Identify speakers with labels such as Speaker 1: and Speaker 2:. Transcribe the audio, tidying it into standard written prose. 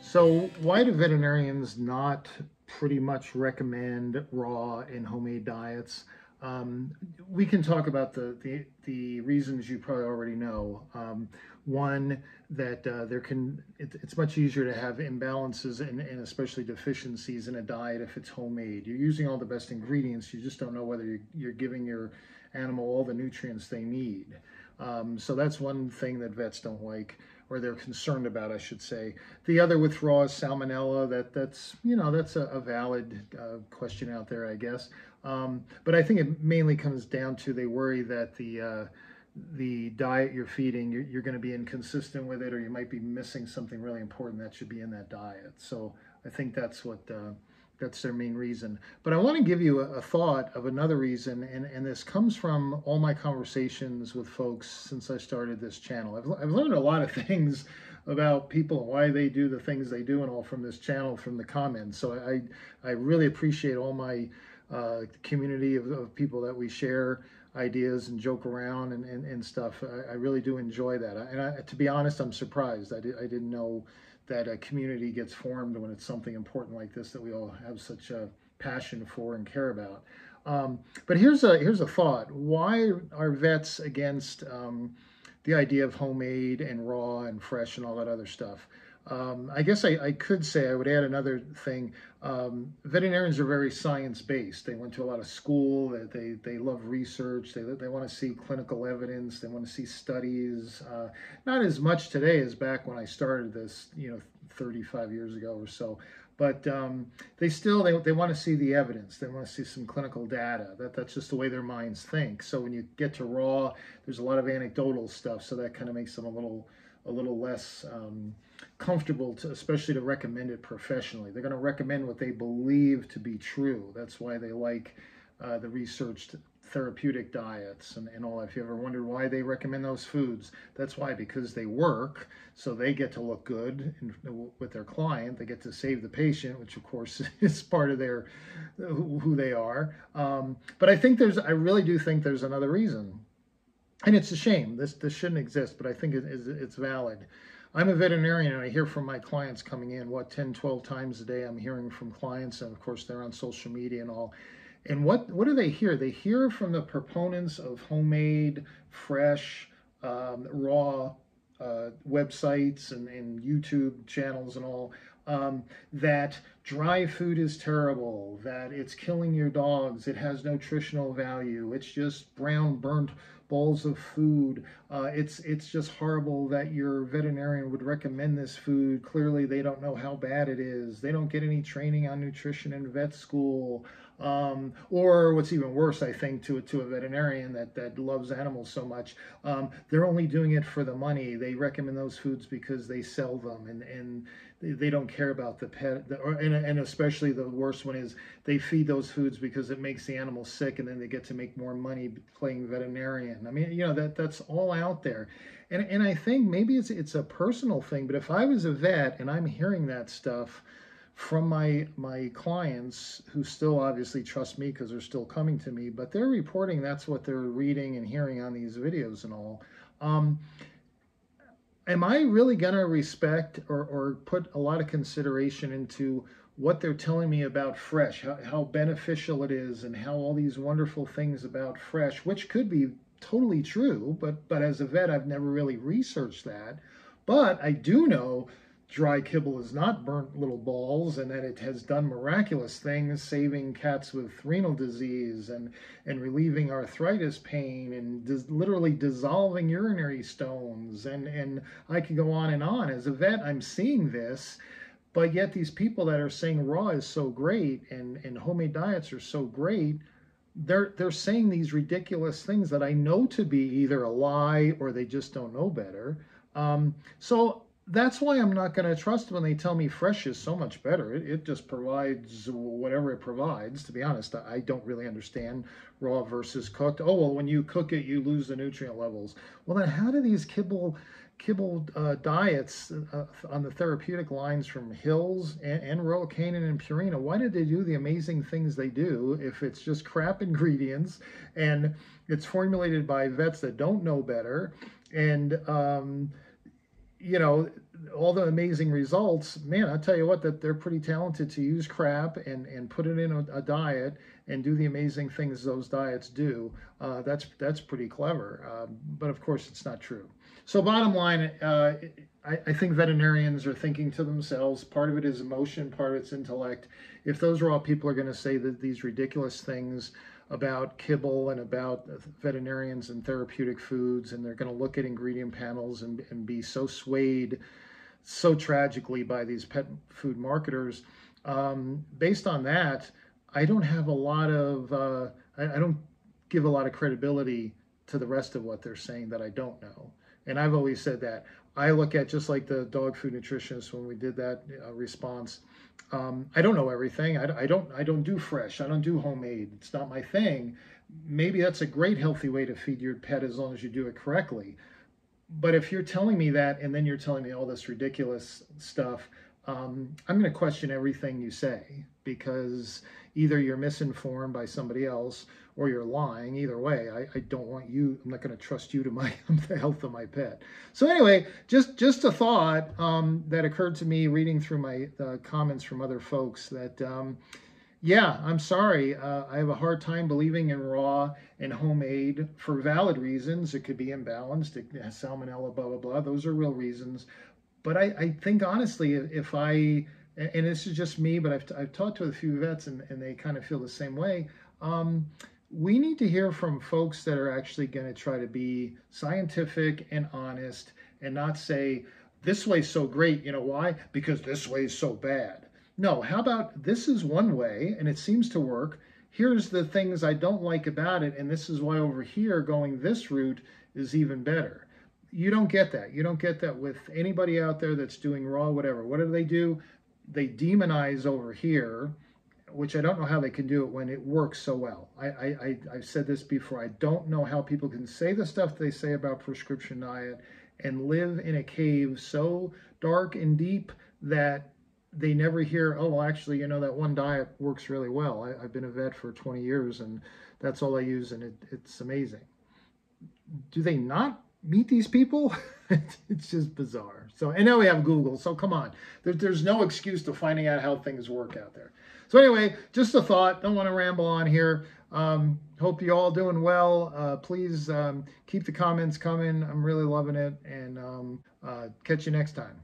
Speaker 1: So why do veterinarians not pretty much recommend raw and homemade diets? Um, we can talk about the reasons you probably already know. One, that it's much easier to have imbalances and especially deficiencies in a diet if it's homemade. You're using all the best ingredients, you just don't know whether you're giving your animal all the nutrients they need. So that's one thing that vets don't like, or they're concerned about, I should say. The other with raw is salmonella. That's a valid question out there, I guess. But I think it mainly comes down to they worry that the diet you're feeding, you're going to be inconsistent with it, or you might be missing something really important that should be in that diet. So I think that's their main reason. But I want to give you a thought of another reason, and this comes from all my conversations with folks since I started this channel. I've learned a lot of things about people and why they do the things they do and all from this channel, from the comments. So I really appreciate all my community of people that we share ideas and joke around and stuff. I really do enjoy that. To be honest, I'm surprised. I didn't know that a community gets formed when it's something important like this that we all have such a passion for and care about. But here's a thought. Why are vets against the idea of homemade and raw and fresh and all that other stuff? I guess I could say, I would add another thing. Veterinarians are very science-based. They went to a lot of school. They love research. They want to see clinical evidence. They want to see studies. Not as much today as back when I started this, 35 years ago or so. But they want to see the evidence. They want to see some clinical data. That's just the way their minds think. So when you get to raw, there's a lot of anecdotal stuff. So that kind of makes them a little less comfortable especially to recommend it professionally. They're going to recommend what they believe to be true. That's why they like the researched therapeutic diets and all. If you ever wondered why they recommend those foods, that's why, because they work, so they get to look good with their client. They get to save the patient, which of course is part of their who they are. But I really do think there's another reason. And it's a shame. This shouldn't exist, but I think it's valid. I'm a veterinarian, and I hear from my clients coming in, 10, 12 times a day. I'm hearing from clients, and of course they're on social media and all. And what do they hear? They hear from the proponents of homemade, fresh, raw websites and YouTube channels and all, that dry food is terrible, that it's killing your dogs, it has no nutritional value, it's just brown, burnt bowls of food. It's just horrible that your veterinarian would recommend this food. Clearly, they don't know how bad it is. They don't get any training on nutrition in vet school. Or what's even worse, I think, to a veterinarian that loves animals so much, they're only doing it for the money. They recommend those foods because they sell them, and they don't care about the pet. And especially the worst one is they feed those foods because it makes the animal sick, and then they get to make more money playing veterinarian. I mean, that's all out there. And I think maybe it's a personal thing, but if I was a vet and I'm hearing that stuff from my clients, who still obviously trust me because they're still coming to me, but they're reporting that's what they're reading and hearing on these videos and all. Am I really going to respect or put a lot of consideration into what they're telling me about fresh, how beneficial it is, and how all these wonderful things about fresh, which could be totally true, but as a vet, I've never really researched that. But I do know dry kibble is not burnt little balls, and that it has done miraculous things, saving cats with renal disease and relieving arthritis pain and literally dissolving urinary stones. And I could go on and on. As a vet, I'm seeing this, but yet these people that are saying raw is so great and homemade diets are so great, they're saying these ridiculous things that I know to be either a lie or they just don't know better. So that's why I'm not going to trust when they tell me fresh is so much better. It just provides whatever it provides. To be honest, I don't really understand raw versus cooked. Oh, well, when you cook it, you lose the nutrient levels. Well, then how do these kibble diets on the therapeutic lines from Hills and Royal Canin and Purina, why did they do the amazing things they do if it's just crap ingredients and it's formulated by vets that don't know better? And you know, all the amazing results, man, I tell you what, that they're pretty talented to use crap and put it in a diet and do the amazing things those diets do. That's pretty clever. But of course, it's not true. So bottom line, I think veterinarians are thinking to themselves. Part of it is emotion, part of it's intellect. If those raw people are going to say that these ridiculous things about kibble and about veterinarians and therapeutic foods, and they're going to look at ingredient panels and be so swayed so tragically by these pet food marketers. Based on that, I don't have a lot of, I don't give a lot of credibility to the rest of what they're saying that I don't know. And I've always said that. I look at, just like the dog food nutritionist when we did that response, I don't know everything. I don't do fresh. I don't do homemade. It's not my thing. Maybe that's a great healthy way to feed your pet as long as you do it correctly. But if you're telling me that and then you're telling me all this ridiculous stuff, I'm going to question everything you say, because either you're misinformed by somebody else or you're lying. Either way, I don't want you, I'm not going to trust you to the health of my pet. So anyway, just a thought that occurred to me reading through my comments from other folks that, yeah, I'm sorry. I have a hard time believing in raw and homemade for valid reasons. It could be imbalanced, it has salmonella, blah, blah, blah. Those are real reasons. But I think honestly, if I, and this is just me, but I've talked to a few vets and they kind of feel the same way. We need to hear from folks that are actually going to try to be scientific and honest and not say, this way's so great. You know why? Because this way is so bad. No, how about this is one way and it seems to work. Here's the things I don't like about it. And this is why over here going this route is even better. You don't get that. You don't get that with anybody out there that's doing raw, whatever. What do? They demonize over here, which I don't know how they can do it when it works so well. I've said this before. I don't know how people can say the stuff they say about prescription diet and live in a cave so dark and deep that they never hear, oh, well, actually, that one diet works really well. I've been a vet for 20 years and that's all I use and it's amazing. Do they not meet these people? It's just bizarre. So, and now we have Google, so come on. There's no excuse to finding out how things work out there. So anyway, just a thought. Don't want to ramble on here. Hope you all doing well. Please keep the comments coming. I'm really loving it, and catch you next time.